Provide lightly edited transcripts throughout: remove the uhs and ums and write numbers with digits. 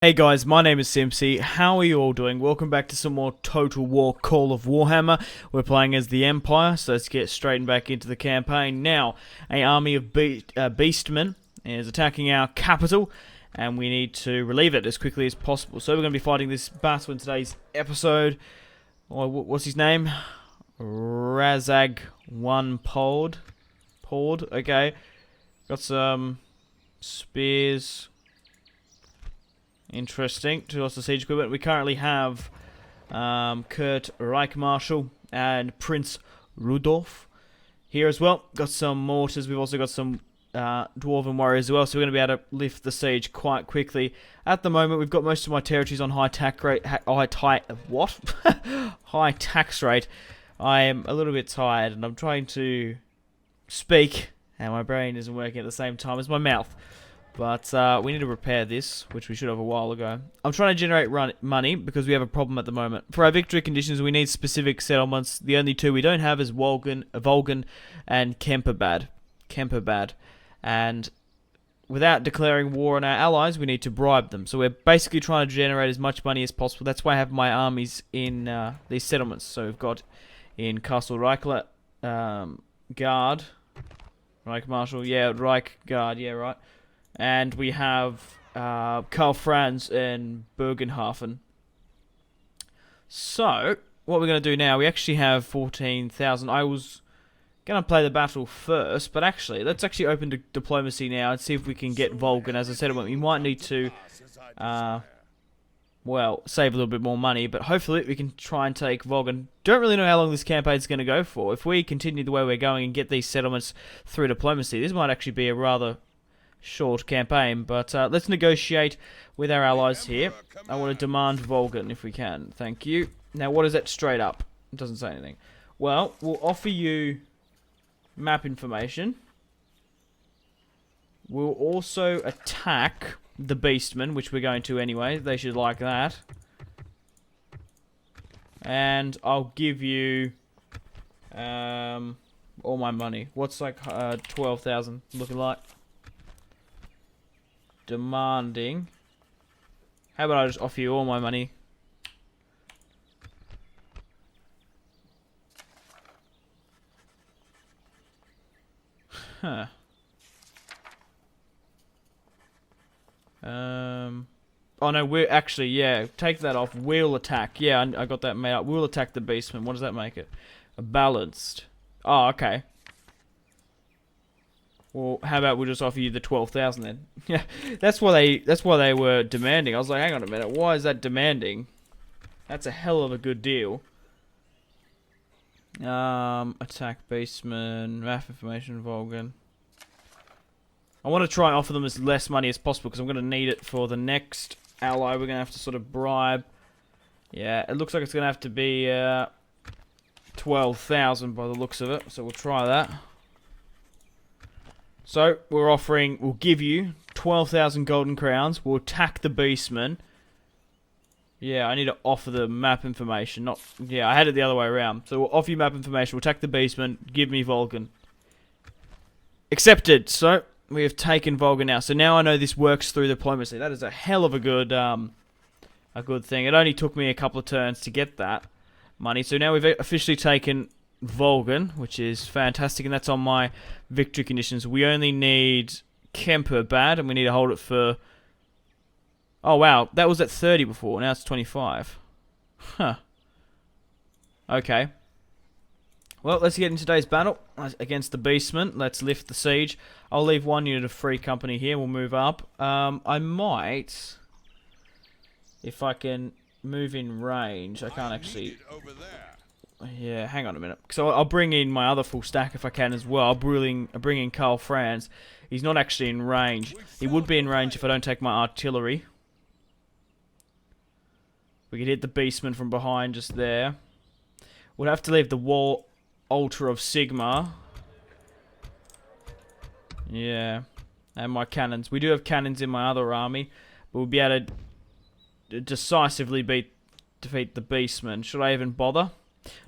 Hey guys, my name is Simpzy. How are you all doing? Welcome back to some more Total War Call of Warhammer. We're playing as the Empire, so let's get straight back into the campaign. Now, an army of beastmen is attacking our capital, and we need to relieve it as quickly as possible. So we're going to be fighting this battle in today's episode. What's his name? Razag One Pod. Okay. Got some spears. Interesting. To lots of siege equipment. We currently have Kurt Reichmarschall and Prince Rudolf here as well. Got some mortars. We've also got some dwarven warriors as well, so we're going to be able to lift the siege quite quickly. At the moment, we've got most of my territories on high tax rate. High tax rate. I am a little bit tired, and I'm trying to speak, and my brain isn't working at the same time as my mouth. But we need to repair this, which we should have a while ago. I'm trying to generate money because we have a problem at the moment. For our victory conditions, we need specific settlements. The only two we don't have is Volgan and Kemperbad. And without declaring war on our allies, we need to bribe them. So we're basically trying to generate as much money as possible. That's why I have my armies in these settlements. So we've got in Castle Reichler, Guard, Reich Marshal, yeah, Reich Guard, yeah, right. And we have Karl Franz and Bergenhafen. So, what we're going to do now, we actually have 14,000. I was going to play the battle first, but actually, let's actually open diplomacy now and see if we can get Volgan. As I said, we might need to, well, save a little bit more money, but hopefully we can try and take Volgan. Don't really know how long this campaign is going to go for. If we continue the way we're going and get these settlements through diplomacy, this might actually be a rather short campaign, but let's negotiate with our allies here. I want to demand Volgan if we can. Thank you. Now, what is that straight up? It doesn't say anything. Well, we'll offer you map information. We'll also attack the beastmen, which we're going to anyway. They should like that. And I'll give you all my money. What's like 12,000 looking like? Demanding. How about I just offer you all my money? Huh. Oh no, we're actually, yeah, take that off. We'll attack. Yeah, I got that made up. We'll attack the beastmen. What does that make it? A balanced. Oh, okay. Well, how about we'll just offer you the 12,000 then? Yeah, that's why they were demanding. I was like, hang on a minute, why is that demanding? That's a hell of a good deal. Attack beastmen, map information, Volgan. I want to try and offer them as less money as possible because I'm going to need it for the next ally. We're going to have to sort of bribe. Yeah, it looks like it's going to have to be 12,000 by the looks of it. So we'll try that. So, we'll give you 12,000 golden crowns. We'll attack the beastmen. Yeah, I need to offer the map information. Yeah, I had it the other way around. So, we'll offer you map information. We'll attack the beastmen. Give me Volgan. Accepted. So, we have taken Volgan now. So, now I know this works through diplomacy. That is a hell of a good thing. It only took me a couple of turns to get that money. So, now we've officially taken Volgan, which is fantastic, and that's on my victory conditions. We only need Kemperbad, and we need to hold it for... Oh, wow, that was at 30 before, now it's 25. Huh. Okay. Well, let's get into today's battle against the beastmen. Let's lift the siege. I'll leave one unit of free company here, we'll move up. I might... If I can move in range, I can't actually... Yeah, hang on a minute. So I'll bring in my other full stack if I can as well. I'll bring in Karl Franz. He's not actually in range. He would be in range if I don't take my artillery. We could hit the beastmen from behind just there. We'll have to leave the wall altar of Sigma. Yeah. And my cannons. We do have cannons in my other army. But we'll be able to decisively defeat the beastmen. Should I even bother?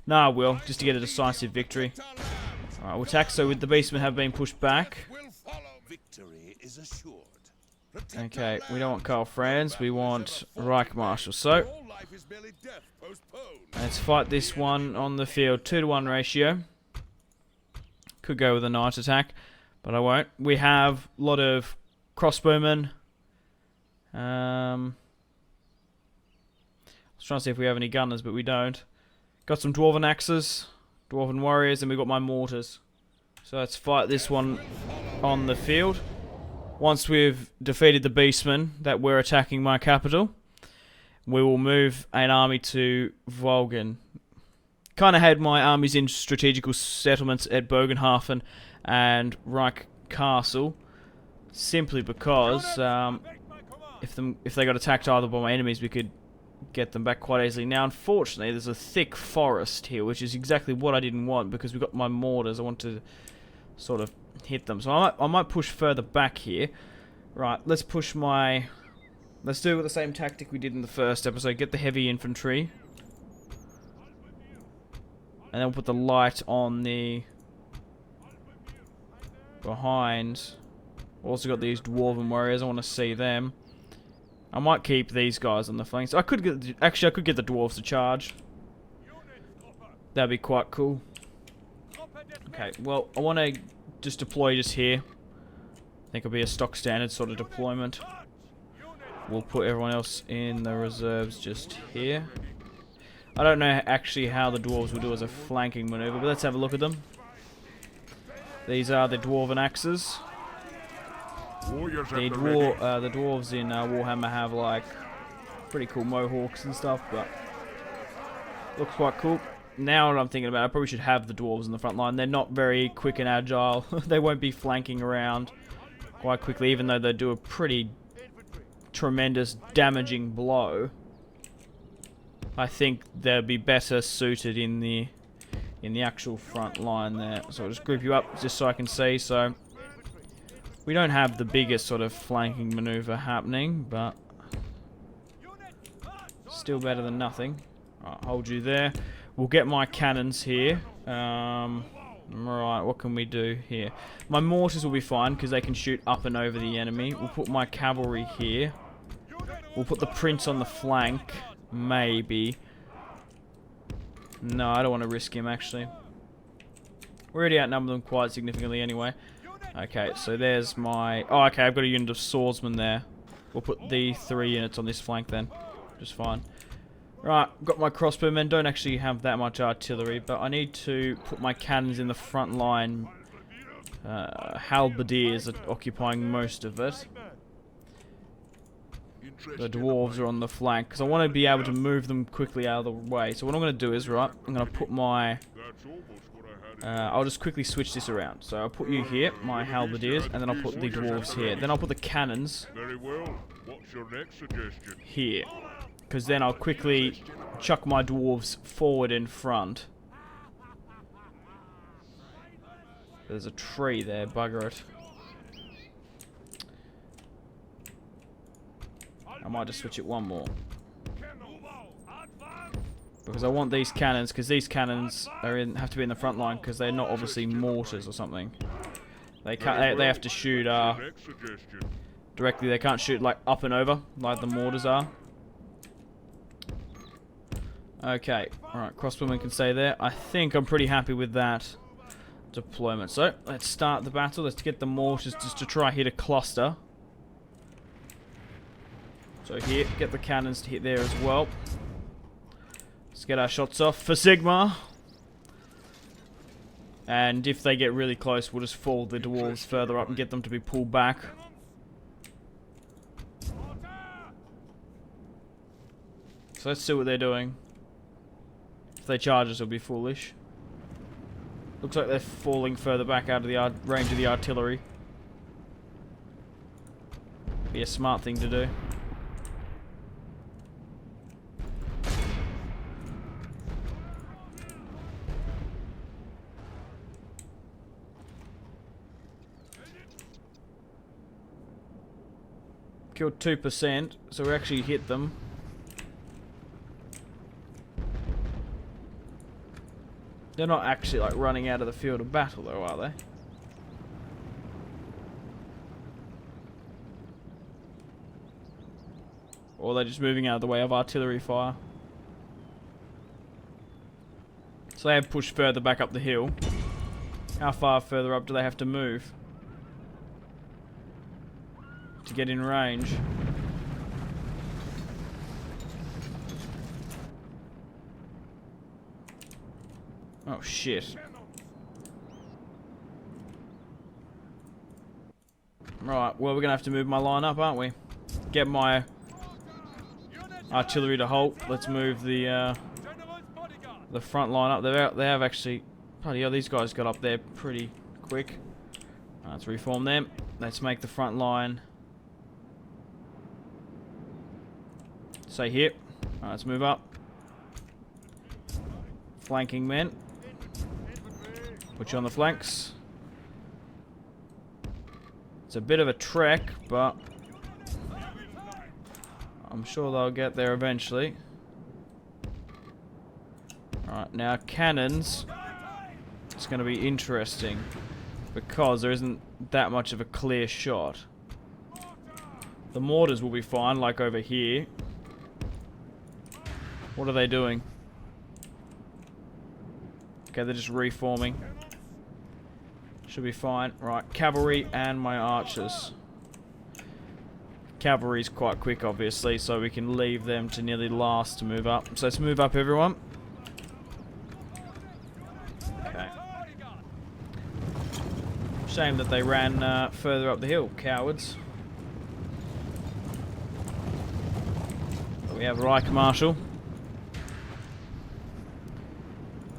No, I will, just to get a decisive victory. Alright, we'll attack. So with the beastmen have been pushed back. Victory is assured. Okay, we don't want Karl Franz, we want Reich Marshal. So, let's fight this one on the field. 2-to-1 ratio. Could go with a night attack, but I won't. We have a lot of crossbowmen. I was trying to see if we have any gunners, but we don't. Got some dwarven axes, dwarven warriors, and we've got my mortars. So let's fight this one on the field. Once we've defeated the beastmen that were attacking my capital, we will move an army to Volgen. Kind of had my armies in strategical settlements at Bogenhafen and Reich Castle, simply because if they got attacked either by my enemies, we could get them back quite easily. Now, unfortunately, there's a thick forest here, which is exactly what I didn't want, because we've got my mortars. I want to sort of hit them. So I might push further back here. Right, let's push my... Let's do it with the same tactic we did in the first episode. Get the heavy infantry. And then we'll put the light on the... behind. Also got these dwarven warriors. I want to see them. I might keep these guys on the flanks. I could get... Actually, I could get the dwarves to charge. That'd be quite cool. Okay, well, I want to just deploy just here. I think it'll be a stock standard sort of deployment. We'll put everyone else in the reserves just here. I don't know actually how the dwarves will do as a flanking maneuver, but let's have a look at them. These are the dwarven axes. The dwarves in Warhammer have like pretty cool mohawks and stuff, but looks quite cool. Now what I'm thinking about, I probably should have the dwarves in the front line. They're not very quick and agile. They won't be flanking around quite quickly, even though they do a pretty tremendous damaging blow. I think they'll be better suited in the actual front line there. So I'll just group you up just so I can see. So we don't have the biggest sort of flanking maneuver happening, but still better than nothing. Right, hold you there. We'll get my cannons here. Right, what can we do here? My mortars will be fine because they can shoot up and over the enemy. We'll put my cavalry here. We'll put the prince on the flank. Maybe. No, I don't want to risk him actually. We already outnumber them quite significantly anyway. Okay, so there's my... Oh, okay, I've got a unit of swordsmen there. We'll put the 3 units on this flank then. Just fine. Right, got my crossbowmen. Don't actually have that much artillery, but I need to put my cannons in the front line. Halberdiers are occupying most of it. The dwarves are on the flank, because I want to be able to move them quickly out of the way. So what I'm going to do is, right, I'm going to put my... I'll just quickly switch this around. So I'll put you here, my halberdiers, and then I'll put the dwarves here. Then I'll put the cannons here. Because then I'll quickly chuck my dwarves forward in front. There's a tree there, bugger it. I might just switch it one more. Because I want these cannons, because these cannons are have to be in the front line, because they're not obviously mortars or something. They can't. They have to shoot directly. They can't shoot like up and over like the mortars are. Okay, alright, crossbowmen can stay there. I think I'm pretty happy with that deployment. So, let's start the battle. Let's get the mortars just to try hit a cluster. So here, get the cannons to hit there as well. Let's get our shots off for Sigma. And if they get really close, we'll just fall the dwarves further up and get them to be pulled back. So let's see what they're doing. If they charge us, it'll be foolish. Looks like they're falling further back out of the range of the artillery. Be a smart thing to do. Killed 2%, so we actually hit them. They're not actually like running out of the field of battle though, are they? Or are they just moving out of the way of artillery fire? So they have pushed further back up the hill. How far further up do they have to move to get in range? Oh shit. Right, well we're gonna have to move my line up, aren't we? Get my artillery to halt. Let's move the front line up. They have actually... Bloody hell, these guys got up there pretty quick. Let's reform them. Let's make the front line... Stay here. Let's move up. Flanking men. Put you on the flanks. It's a bit of a trek, but I'm sure they'll get there eventually. Alright, now cannons. It's going to be interesting because there isn't that much of a clear shot. The mortars will be fine, like over here. What are they doing? Okay, they're just reforming. Should be fine. Right, cavalry and my archers. Cavalry's quite quick, obviously, so we can leave them to nearly last to move up. So let's move up, everyone. Okay. Shame that they ran further up the hill, cowards. But we have Reich Marshal.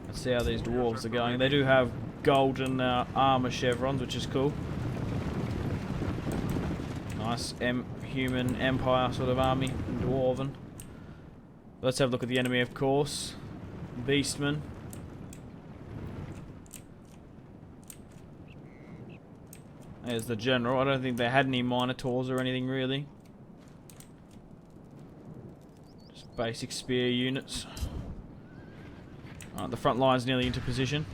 Let's see how these dwarves are going. They do have golden armor chevrons, which is cool. Nice human empire sort of army, dwarven. Let's have a look at the enemy, of course. Beastmen. There's the general. I don't think they had any minotaurs or anything really. Just basic spear units. Alright, the front line's nearly into position.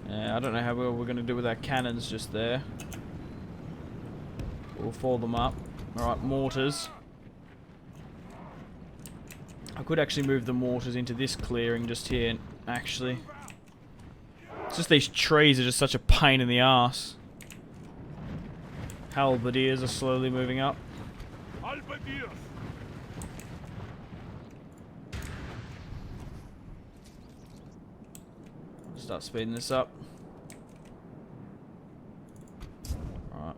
Yeah, I don't know how well we're going to do with our cannons just there. We'll fold them up. Alright, mortars. I could actually move the mortars into this clearing just here, actually. It's just these trees are just such a pain in the arse. Halberdiers are slowly moving up. Start speeding this up. Alright.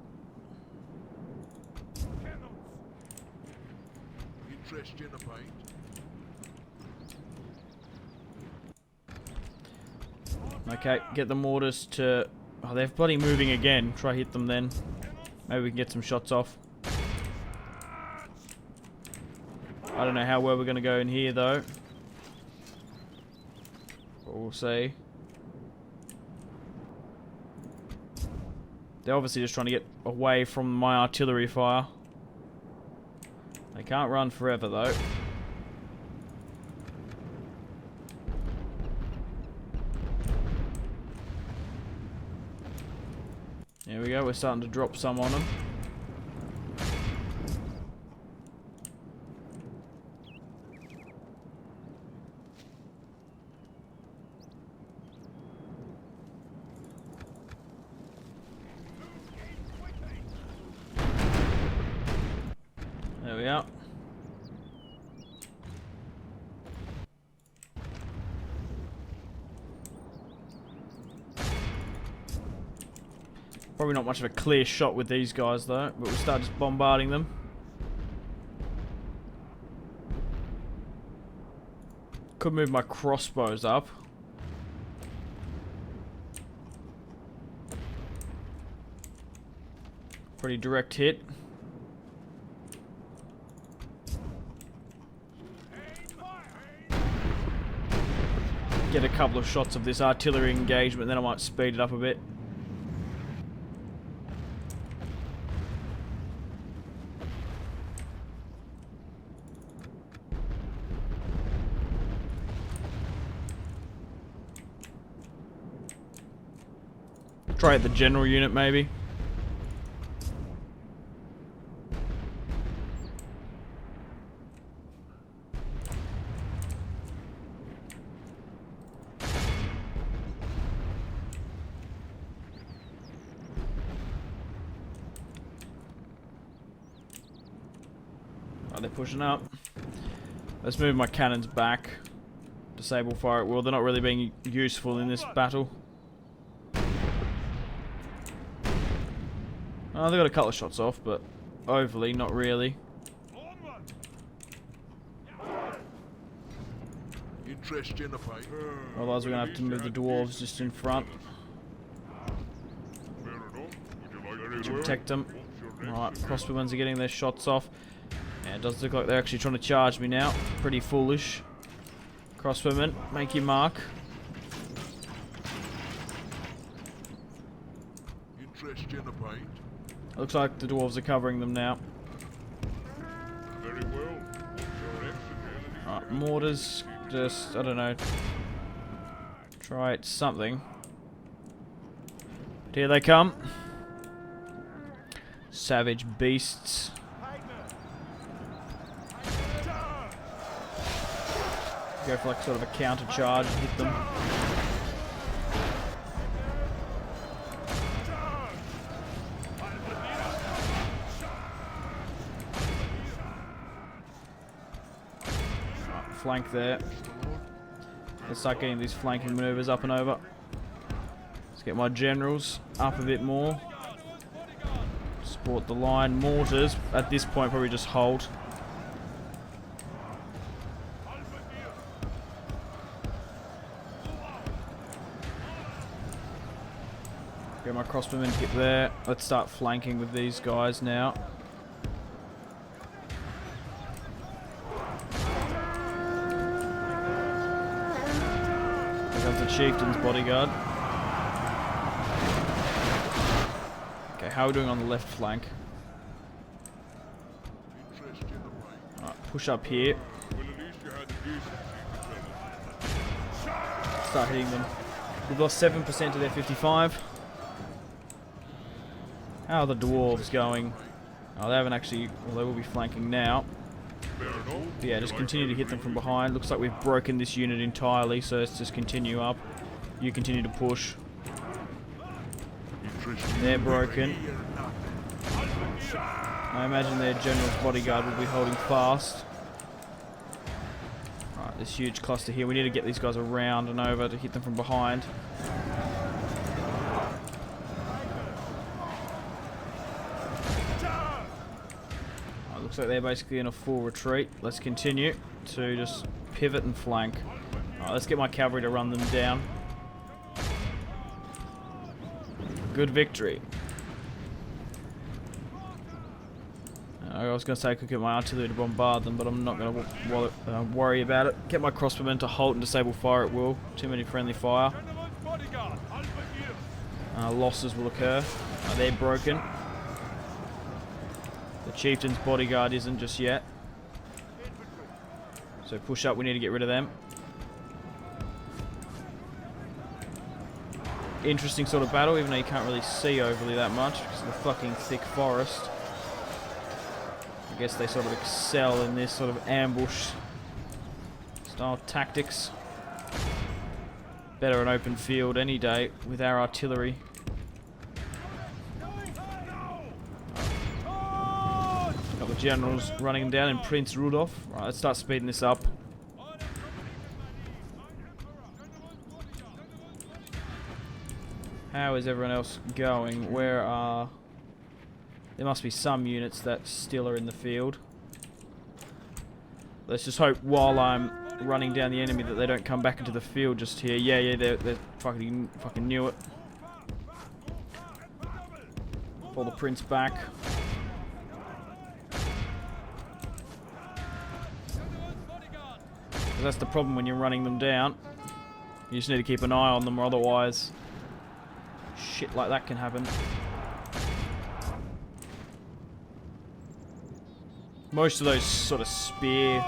Okay, get the mortars to... Oh, they're bloody moving again. Try hit them then. Maybe we can get some shots off. I don't know how well we're going to go in here, though. But we'll see. They're obviously just trying to get away from my artillery fire. They can't run forever, though. There we go, we're starting to drop some on them. There we are. Probably not much of a clear shot with these guys though, but we'll start just bombarding them. Could move my crossbows up. Pretty direct hit. Get a couple of shots of this artillery engagement, then I might speed it up a bit. Try at the general unit, maybe. They're pushing up. Let's move my cannons back. Disable fire at will. They're not really being useful in this battle. Oh, they got a couple of shots off, but overly, not really. Otherwise, we're gonna have to move the dwarves just in front to protect them. Alright, crossbowmen are getting their shots off. Yeah, it does look like they're actually trying to charge me now. Pretty foolish. Crossbowmen, make your mark. Looks like the dwarves are covering them now. Alright, mortars, just, I don't know. Try it something. But here they come. Savage beasts. Go for like sort of a counter charge and hit them. Right, flank there. Let's start getting these flanking maneuvers up and over. Let's get my generals up a bit more. Support the line. Mortars at this point probably just hold. Get my crossbowmen get there. Let's start flanking with these guys now. Here comes the chieftain's bodyguard. Okay, how are we doing on the left flank? Alright, push up here. Start hitting them. We've lost 7% of their 55. How are the dwarves going? Oh, they haven't actually... Well, they will be flanking now. But yeah, just continue to hit them from behind. Looks like we've broken this unit entirely, so let's just continue up. You continue to push. They're broken. I imagine their general's bodyguard will be holding fast. Right, this huge cluster here. We need to get these guys around and over to hit them from behind. Looks like they're basically in a full retreat. Let's continue to just pivot and flank. Alright, let's get my cavalry to run them down. Good victory. I was going to say I could get my artillery to bombard them, but I'm not going to worry about it. Get my crossbowmen to halt and disable fire at will. Too many friendly fire. Losses will occur. They're broken. The chieftain's bodyguard isn't just yet. So push up, we need to get rid of them. Interesting sort of battle, even though you can't really see overly that much because of the fucking thick forest. I guess they sort of excel in this sort of ambush style tactics. Better an open field any day with our artillery. Got the generals running them down in Prince Rudolf. Right, let's start speeding this up. How is everyone else going? Where are... There must be some units that still are in the field. Let's just hope while I'm running down the enemy that they don't come back into the field just here. Yeah, they're fucking knew it. Pull the prince back. That's the problem when you're running them down. You just need to keep an eye on them, or otherwise shit like that can happen. Most of those sort of spear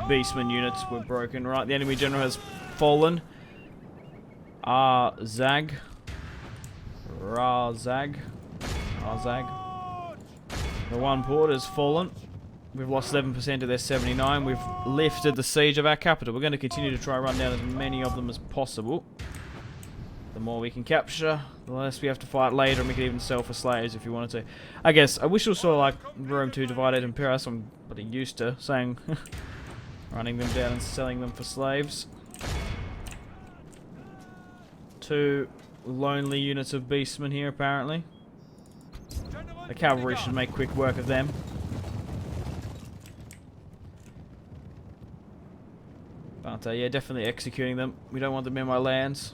beastman units were broken. Right, the enemy general has fallen. Zag. Razag. The one port has fallen. We've lost 11% of their 79. We've lifted the siege of our capital. We're going to continue to try and run down as many of them as possible. The more we can capture, the less we have to fight later, and we can even sell for slaves if you wanted to. I guess, I wish it was sort of like Rome 2 Divided Empire. I'm pretty used to saying, running them down and selling them for slaves. 2 lonely units of beastmen here, apparently. The cavalry should make quick work of them. But yeah, definitely executing them. We don't want them in my lands.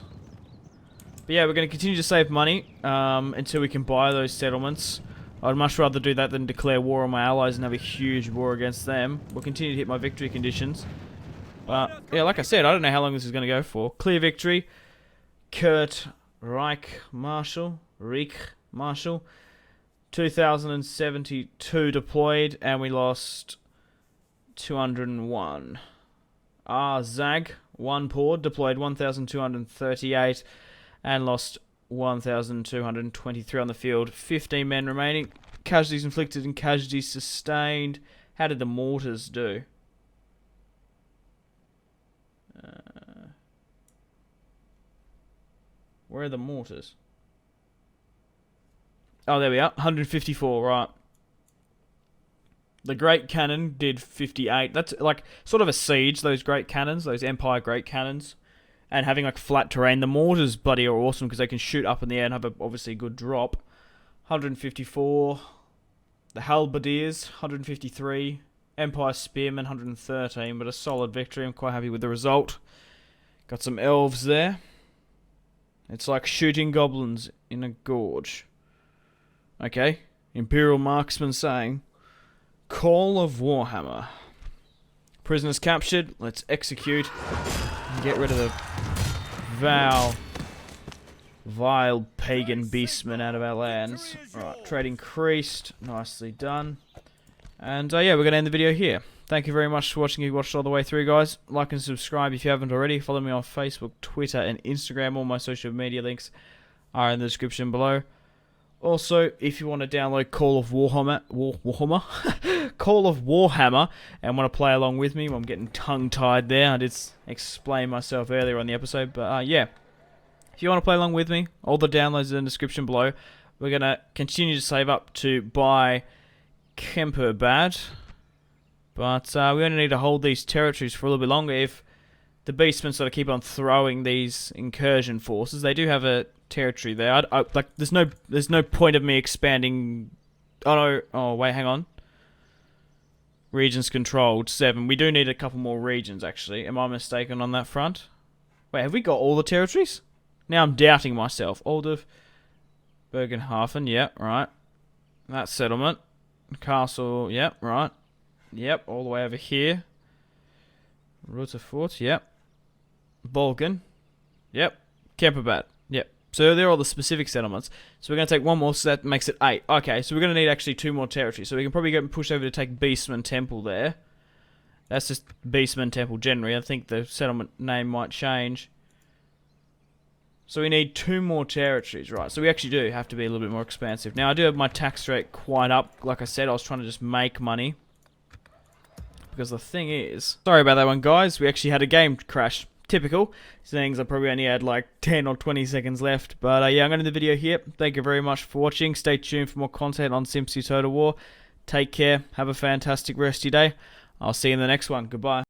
But yeah, we're going to continue to save money until we can buy those settlements. I'd much rather do that than declare war on my allies and have a huge war against them. We'll continue to hit my victory conditions. But yeah, like I said, I don't know how long this is going to go for. Clear victory. Kurt Reich Marshal. 2072 deployed, and we lost 201. Zag, 1 port, deployed 1238 and lost 1223 on the field. 15 men remaining. Casualties inflicted and casualties sustained. How did the mortars do? Where are the mortars? Oh, there we are. 154, right. The Great Cannon did 58. That's like sort of a siege, those great cannons, those Empire Great Cannons. And having like flat terrain. The mortars, bloody, are awesome because they can shoot up in the air and have a obviously good drop. 154. The Halberdiers, 153. Empire Spearmen, 113. But a solid victory. I'm quite happy with the result. Got some elves there. It's like shooting goblins in a gorge. Okay. Imperial Marksman saying, Call of Warhammer. Prisoners captured. Let's execute. Get rid of the vile pagan beastmen out of our lands. Alright, trade increased. Nicely done. And yeah, we're going to end the video here. Thank you very much for watching. If you watched all the way through, guys. Like and subscribe if you haven't already. Follow me on Facebook, Twitter, and Instagram. All my social media links are in the description below. Also, if you want to download Call of Warhammer, Call of Warhammer, and want to play along with me, I'm getting tongue-tied there. I did explain myself earlier on the episode, but yeah. If you want to play along with me, all the downloads are in the description below. We're going to continue to save up to buy Kemperbad, but we only need to hold these territories for a little bit longer if the beastmen sort of keep on throwing these incursion forces. They do have a territory there. Like there's no point of me expanding. Oh no! Oh wait, hang on. Regions controlled 7. We do need a couple more regions actually. Am I mistaken on that front? Wait, have we got all the territories? Now I'm doubting myself. Aldorf, Bergenhafen. Yep, right. That settlement, castle. Yep, right. Yep, all the way over here. Rutherford. Yep. Balkan. Yep. Kemperbad. Yep. So they're all the specific settlements. So we're going to take one more, so that makes it 8. Okay, so we're going to need actually 2 more territories. So we can probably get pushed over to take Beastman Temple there. That's just Beastman Temple generally. I think the settlement name might change. So we need 2 more territories, right? So we actually do have to be a little bit more expansive. Now I do have my tax rate quite up. Like I said, I was trying to just make money. Because the thing is... Sorry about that one, guys. We actually had a game crash. Typical. Things I probably only had like 10 or 20 seconds left. But yeah, I'm going to end the video here. Thank you very much for watching. Stay tuned for more content on Simpzy Total War. Take care. Have a fantastic rest of your day. I'll see you in the next one. Goodbye.